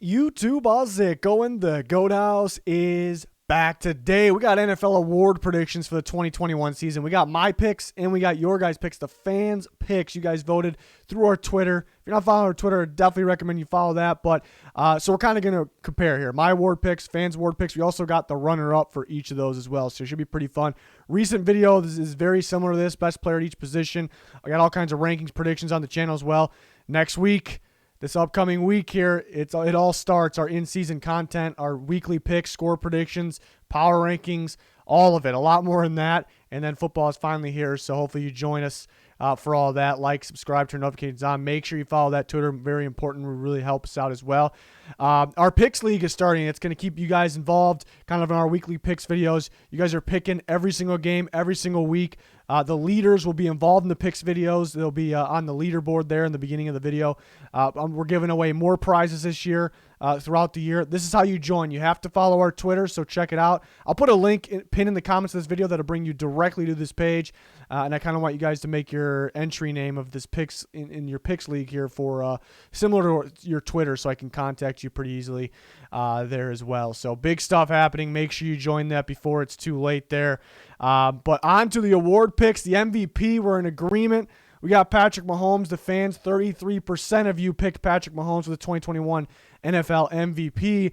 YouTube, how's it going? The Goat House is back today. We got NFL award predictions for the 2021 season. We got my picks and we got your guys' picks, the fans' picks. You guys voted through our Twitter. If you're not following our Twitter, I definitely recommend you follow that. But so we're kind of going to compare here. My award picks, fans' award picks. We also got the runner-up for each of those as well, so it should be pretty fun. Recent video, this is very similar to this. Best player at each position. I got all kinds of rankings, predictions on the channel as well. Next week, this upcoming week here, it all starts. Our in-season content, our weekly picks, score predictions, power rankings, all of it. A lot more than that. And then football is finally here, so hopefully you join us for all that. Like, subscribe, turn notifications on. Make sure you follow that Twitter. Very important. It really helps out as well. Our Picks League is starting. It's going to keep you guys involved kind of in our weekly picks videos. You guys are picking every single game, every single week. The leaders will be involved in the picks videos. They'll be on the leaderboard there in the beginning of the video. We're giving away more prizes this year throughout the year. This is how you join. You have to follow our Twitter, so check it out. I'll put a link pinned in the comments of this video that'll bring you directly to this page. And I kind of want you guys to make your entry name of this picks in your picks league here for similar to your Twitter, so I can contact you pretty easily there as well. So big stuff happening. Make sure you join that before it's too late there. But on to the award picks. The MVP, we're in agreement. We got Patrick Mahomes. The fans, 33% of you picked Patrick Mahomes for the 2021 NFL MVP.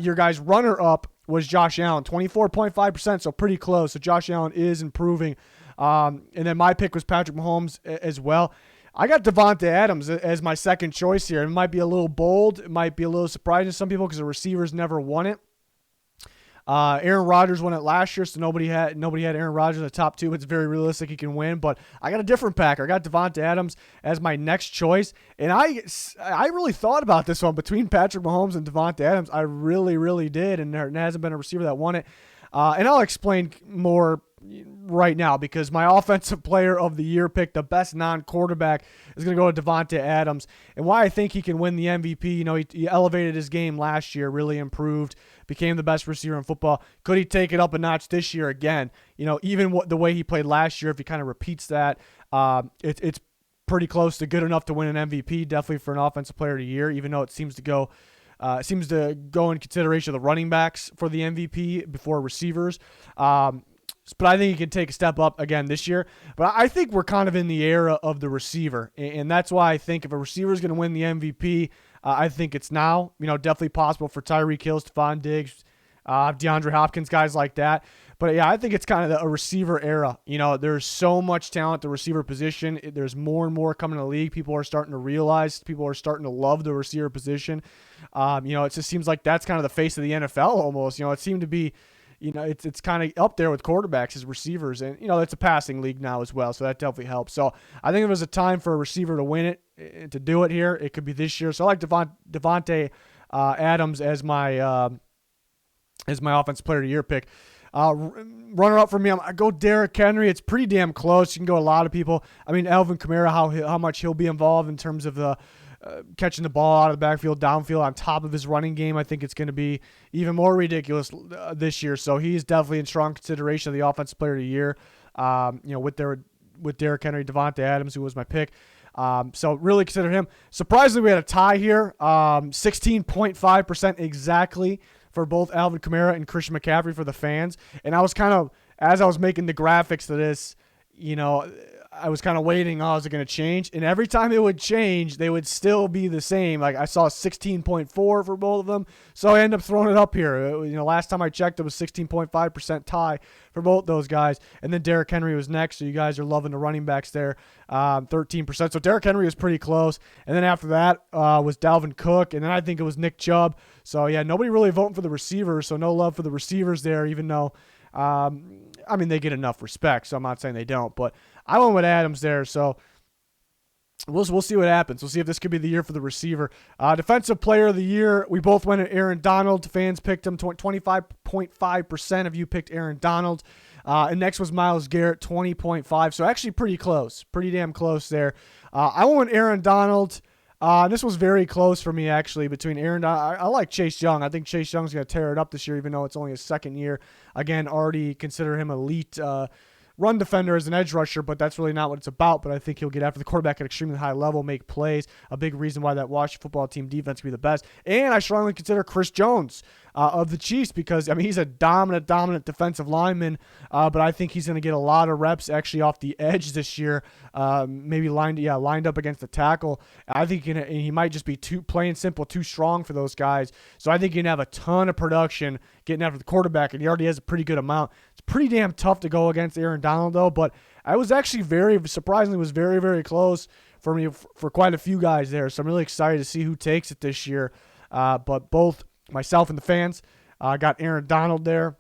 Your guys' runner-up was Josh Allen, 24.5%, so pretty close. So Josh Allen is improving. And then my pick was Patrick Mahomes as well. I got Davante Adams as my second choice here. It might be a little bold. It might be a little surprising to some people because the receivers never won it. Aaron Rodgers won it last year, so nobody had Aaron Rodgers in the top two. It's very realistic he can win, but I got a different packer. I got Davante Adams as my next choice, and I really thought about this one between Patrick Mahomes and Davante Adams. I really, really did, and there hasn't been a receiver that won it. And I'll explain more right now because my offensive player of the year pick, the best non-quarterback, is going to go to Davante Adams. And why I think he can win the MVP, he elevated his game last year, really improved, became the best receiver in football. Could he take it up a notch this year again? Even the way he played last year, if he kind of repeats that, it's pretty close to good enough to win an MVP, definitely for an offensive player of the year, even though it seems to go in consideration of the running backs for the MVP before receivers. But I think he can take a step up again this year. But I think we're kind of in the era of the receiver. And that's why I think if a receiver is going to win the MVP, I think it's now. Definitely possible for Tyreek Hill, Stephon Diggs, DeAndre Hopkins, guys like that. But yeah, I think it's kind of a receiver era. There's so much talent at the receiver position. There's more and more coming to the league. People are starting to realize, people are starting to love the receiver position. It just seems like that's kind of the face of the NFL almost. It seemed to be, it's kind of up there with quarterbacks as receivers. And, it's a passing league now as well, so that definitely helps. So I think if there's a time for a receiver to win it, to do it here, it could be this year. So I like Davante Adams as my offensive player of the year pick. Runner up for me, I go Derrick Henry. It's pretty damn close. You can go a lot of people. I mean, Alvin Kamara, how much he'll be involved in terms of the catching the ball out of the backfield, downfield, on top of his running game. I think it's going to be even more ridiculous this year. So he's definitely in strong consideration of the offensive player of the year. With Derrick Henry, Davante Adams, who was my pick. So really consider him. Surprisingly, we had a tie here. 16.5% exactly for both Alvin Kamara and Christian McCaffrey for the fans. And I was kind of, as I was making the graphics to this, I was kind of waiting, is it going to change? And every time it would change, they would still be the same. Like I saw 16.4 for both of them. So I ended up throwing it up here. Last time I checked, it was 16.5% tie for both those guys. And then Derrick Henry was next. So you guys are loving the running backs there, 13%. So Derrick Henry was pretty close. And then after that was Dalvin Cook. And then I think it was Nick Chubb. So yeah, nobody really voting for the receivers. So no love for the receivers there, even though, they get enough respect, so I'm not saying they don't, but I went with Adams there, so we'll see what happens. We'll see if this could be the year for the receiver. Defensive player of the year, we both went at Aaron Donald. Fans picked him. 25.5% of you picked Aaron Donald. And next was Myles Garrett, 20.5%. So actually pretty close, pretty damn close there. I went with Aaron Donald. This was very close for me, actually, between Aaron. I like Chase Young. I think Chase Young's going to tear it up this year, even though it's only his second year. Again, already consider him elite run defender as an edge rusher, but that's really not what it's about. But I think he'll get after the quarterback at an extremely high level, make plays. A big reason why that Washington football team defense will be the best. And I strongly consider Chris Jones of the Chiefs because, I mean, he's a dominant defensive lineman, but I think he's going to get a lot of reps actually off the edge this year, maybe lined up against the tackle. I think he might just be plain simple, too strong for those guys. So I think he can have a ton of production getting after the quarterback, and he already has a pretty good amount. It's pretty damn tough to go against Aaron Donald, though, but I was actually very close for me for quite a few guys there. So I'm really excited to see who takes it this year. But both myself and the fans got Aaron Donald there.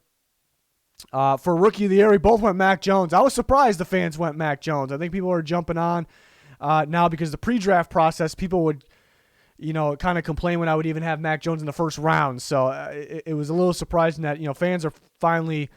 For Rookie of the Year, we both went Mac Jones. I was surprised the fans went Mac Jones. I think people are jumping on now because the pre-draft process, people would kind of complain when I would even have Mac Jones in the first round. So it was a little surprising that, fans are finally,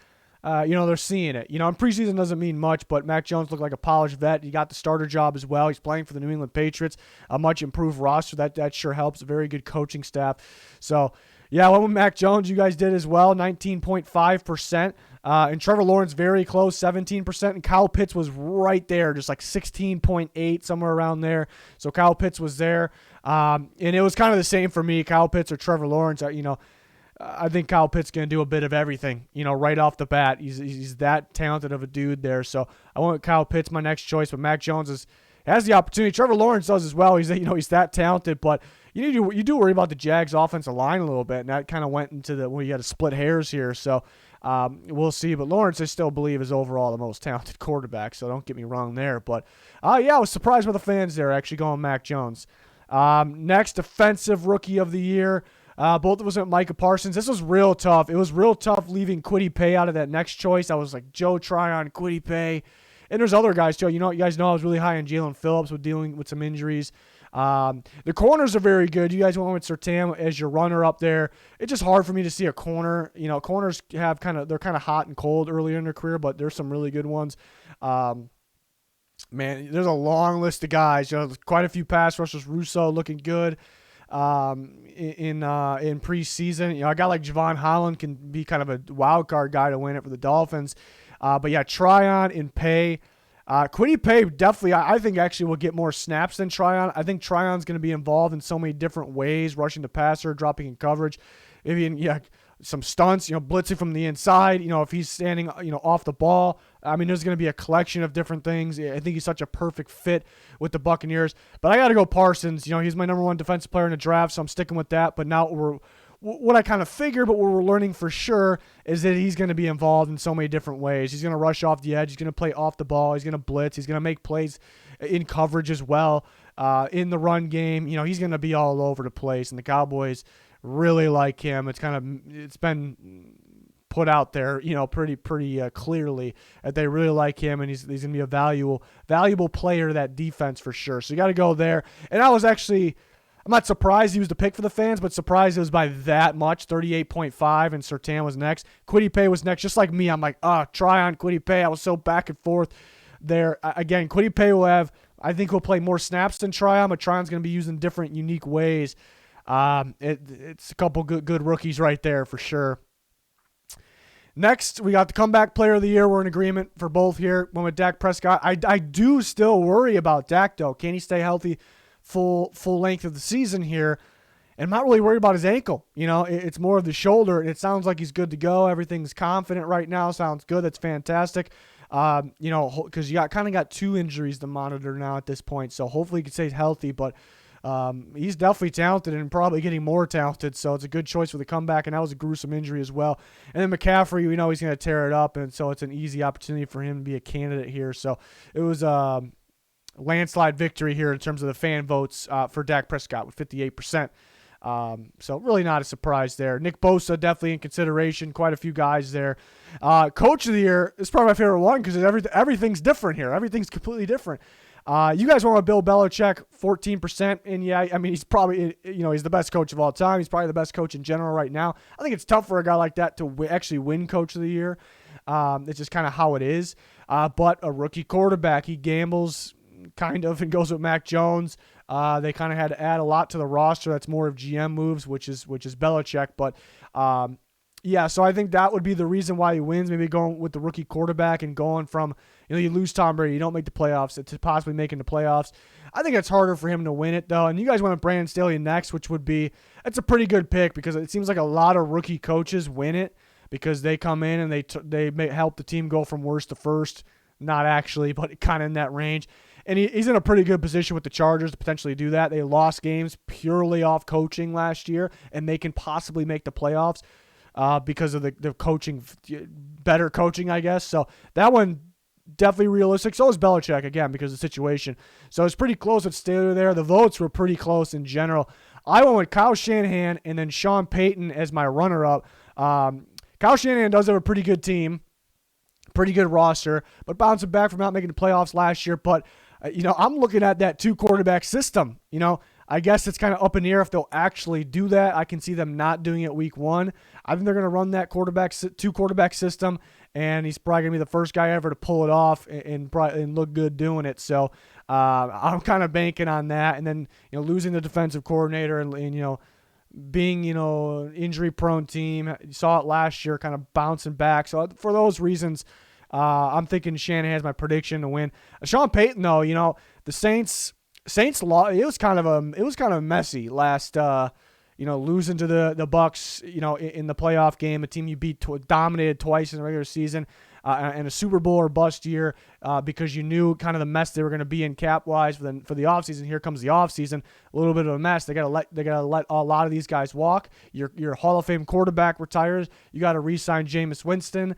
they're seeing it. And preseason doesn't mean much, but Mac Jones looked like a polished vet. He got the starter job as well. He's playing for the New England Patriots, a much improved roster. That sure helps. A very good coaching staff. So, yeah, I went with Mac Jones. You guys did as well, 19.5%. And Trevor Lawrence very close, 17%. And Kyle Pitts was right there, just like 16.8, somewhere around there. So Kyle Pitts was there. And it was kind of the same for me, Kyle Pitts or Trevor Lawrence. I think Kyle Pitts going to do a bit of everything, right off the bat. He's that talented of a dude there. So I went with Kyle Pitts, my next choice, but Mac Jones has the opportunity. Trevor Lawrence does as well. He's that talented, but you do worry about the Jags' offensive line a little bit, and that kind of went into you got to split hairs here. So we'll see. But Lawrence, I still believe, is overall the most talented quarterback, so don't get me wrong there. But, I was surprised by the fans there actually going Mac Jones. Next, Defensive Rookie of the Year. Both of us went Micah Parsons. This was real tough. It was real tough leaving Kwity Paye out of that next choice. I was like, Joe Tryon, Kwity Paye. And there's other guys, too. You guys know I was really high on Jalen Phillips with dealing with some injuries. The corners are very good. You guys went with Surtain as your runner up there. It's just hard for me to see a corner. Corners they're kind of hot and cold early in their career, but there's some really good ones. Man, there's a long list of guys. Quite a few pass rushers. Russo looking good. In preseason, a guy like Javon Holland can be kind of a wild card guy to win it for the Dolphins. But yeah, Tryon and Paye. Kwity Paye definitely, I think, actually will get more snaps than Tryon. I think Tryon's going to be involved in so many different ways, rushing the passer, dropping in coverage, maybe some stunts, blitzing from the inside, if he's standing, off the ball. I mean, there's going to be a collection of different things. I think he's such a perfect fit with the Buccaneers. But I got to go Parsons. He's my number one defensive player in the draft, so I'm sticking with that. But now what I kind of figured, but what we're learning for sure is that he's going to be involved in so many different ways. He's going to rush off the edge. He's going to play off the ball. He's going to blitz. He's going to make plays in coverage as well. In the run game, he's going to be all over the place. And the Cowboys really like him. It's been put out there, pretty clearly that they really like him, and he's going to be a valuable player to that defense for sure. So you got to go there. And I'm not surprised he was the pick for the fans, but surprised it was by that much, 38.5, and Surtain was next. Kwity Paye was next, just like me. I'm like, Tryon, Kwity Paye. I was so back and forth there. Again, Kwity Paye I think he'll play more snaps than Tryon, but Tryon's going to be used in different, unique ways. It's a couple good rookies right there for sure. Next, we got the comeback player of the year. We're in agreement for both here. Went with Dak Prescott. I do still worry about Dak, though. Can he stay healthy full length of the season here? And I'm not really worried about his ankle. It's more of the shoulder, and it sounds like he's good to go. Everything's confident right now. Sounds good. That's fantastic. Because you got two injuries to monitor now at this point. So hopefully he can stay healthy, but he's definitely talented and probably getting more talented, so it's a good choice for the comeback, and that was a gruesome injury as well. And then McCaffrey, we know he's going to tear it up, and so it's an easy opportunity for him to be a candidate here. So it was a landslide victory here in terms of the fan votes for Dak Prescott with 58%. So really not a surprise there. Nick Bosa definitely in consideration. Quite a few guys there. Coach of the year is probably my favorite one because everything's different here. Everything's completely different. You guys want Bill Belichick, 14%, and yeah, I mean, he's probably, he's the best coach of all time. He's probably the best coach in general right now. I think it's tough for a guy like that to actually win Coach of the Year. It's just kind of how it is. But a rookie quarterback, he gambles kind of and goes with Mac Jones. They kind of had to add a lot to the roster. That's more of GM moves, which is Belichick. But Yeah, so I think that would be the reason why he wins. Maybe going with the rookie quarterback and going from, you lose Tom Brady, you don't make the playoffs, to possibly making the playoffs. I think it's harder for him to win it, though. And you guys went with Brandon Staley next, which would be, it's a pretty good pick because it seems like a lot of rookie coaches win it because they come in and they help the team go from worst to first. Not actually, but kind of in that range. And he's in a pretty good position with the Chargers to potentially do that. They lost games purely off coaching last year, and they can possibly make the playoffs. Because of the coaching, better coaching, I guess. So that one definitely realistic. So is Belichick, again, because of the situation. So it's pretty close with Staley there. The votes were pretty close in general. I went with Kyle Shanahan and then Sean Payton as my runner-up. Kyle Shanahan does have a pretty good team, pretty good roster, but bouncing back from not making the playoffs last year. But, I'm looking at that two-quarterback system, I guess it's kind of up in the air if they'll actually do that. I can see them not doing it week one. I think they're going to run that two-quarterback system, and he's probably going to be the first guy ever to pull it off and look good doing it. So I'm kind of banking on that. And then, losing the defensive coordinator and being, injury-prone team. You saw it last year kind of bouncing back. So for those reasons, I'm thinking Shanahan's my prediction to win. Sean Payton, though, the Saints it was kind of messy last losing to the Bucks in the playoff game, a team you dominated twice in the regular season, and a Super Bowl or bust year because you knew kind of the mess they were going to be in cap wise for the offseason. Here comes the offseason, a little bit of a mess. They got to let a lot of these guys walk. Your Hall of Fame quarterback retires. You got to re-sign Jameis Winston.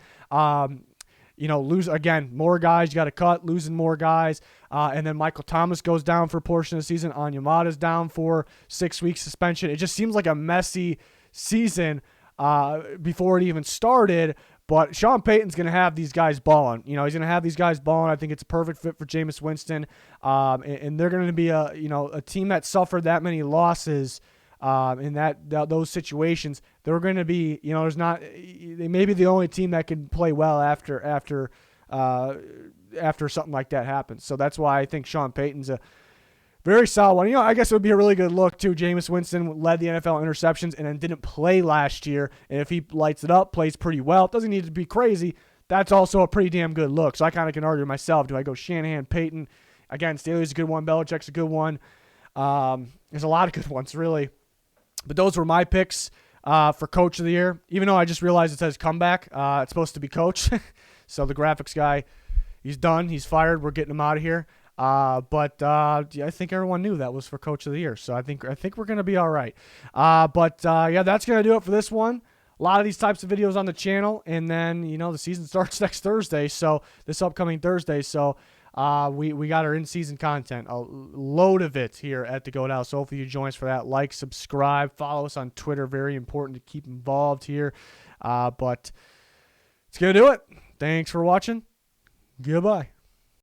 Lose again, more guys you got to cut, losing more guys. And then Michael Thomas goes down for a portion of the season. Onyemata's down for 6 weeks suspension. It just seems like a messy season before it even started. But Sean Payton's going to have these guys balling. He's going to have these guys balling. I think it's a perfect fit for Jameis Winston. And they're going to be a team that suffered that many losses in those situations. They're going to be, they may be the only team that can play well after something like that happens. So that's why I think Sean Payton's a very solid one. I guess it would be a really good look too. Jameis Winston led the NFL in interceptions and then didn't play last year. And if he lights it up, plays pretty well, it doesn't need to be crazy. That's also a pretty damn good look. So I kind of can argue myself. Do I go Shanahan, Payton? Again, Staley's a good one. Belichick's a good one. There's a lot of good ones, really. But those were my picks for Coach of the Year. Even though I just realized it says comeback, it's supposed to be Coach. So the graphics guy, he's done. He's fired. We're getting him out of here. But I think everyone knew that was for Coach of the Year. So I think we're going to be all right. But that's going to do it for this one. A lot of these types of videos on the channel. And then, the season starts next Thursday. So this upcoming Thursday. So we got our in-season content, a load of it here at the Goat House. So hopefully you join us for that. Like, subscribe, follow us on Twitter. Very important to keep involved here. But it's going to do it. Thanks for watching. Goodbye.